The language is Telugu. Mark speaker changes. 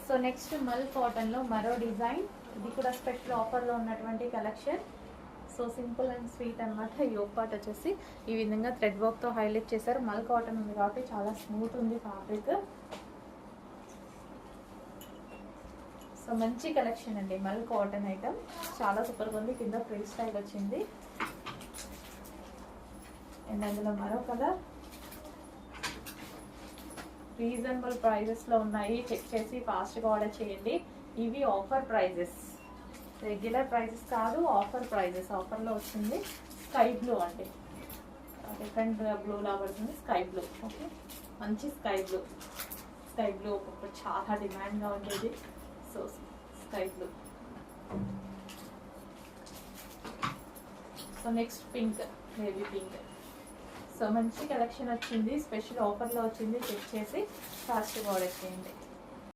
Speaker 1: సో నెక్స్ట్ మల్ కాటన్లో మరో డిజైన్, ఇది కూడా స్పెషల్ ఆఫర్లో ఉన్నటువంటి collection. So simple and sweet అనమాట. ఈ యోగ్ పార్ట్ వచ్చేసి ఈ విధంగా థ్రెడ్ వర్క్తో హైలైట్ చేశారు. మల్ కాటన్ ఉంది కాబట్టి చాలా స్మూత్ ఉంది ఫ్యాబ్రిక్. సో మంచి కలెక్షన్ అండి మల్ కాటన్ ఐటమ్, చాలా సూపర్గా ఉంది. కింద ఫ్రీ స్టైల్ వచ్చింది. అండ్ అందులో మరో కలర్. రీజనబుల్ ప్రైజెస్లో ఉన్నాయి, చెక్ చేసి ఫాస్ట్గా ఆర్డర్ చేయండి. ఇవి ఆఫర్ ప్రైజెస్, రెగ్యులర్ ప్రైజెస్ కాదు, ఆఫర్ ప్రైజెస్. ఆఫర్లో వచ్చింది స్కై బ్లూ అండి, డిఫరెంట్ బ్లూ లా పడుతుంది. స్కై బ్లూ, ఓకే, మంచి స్కై బ్లూ. స్కై బ్లూ ఒకప్పుడు చాలా డిమాండ్గా ఉండేది. So sky blue. So next pink, baby pink. So మంచి కలెక్షన్ వచ్చింది, స్పెషల్ ఆఫర్లో వచ్చింది. చెక్ చేసి ఫాస్ట్గా ఆర్డర్ చేయండి.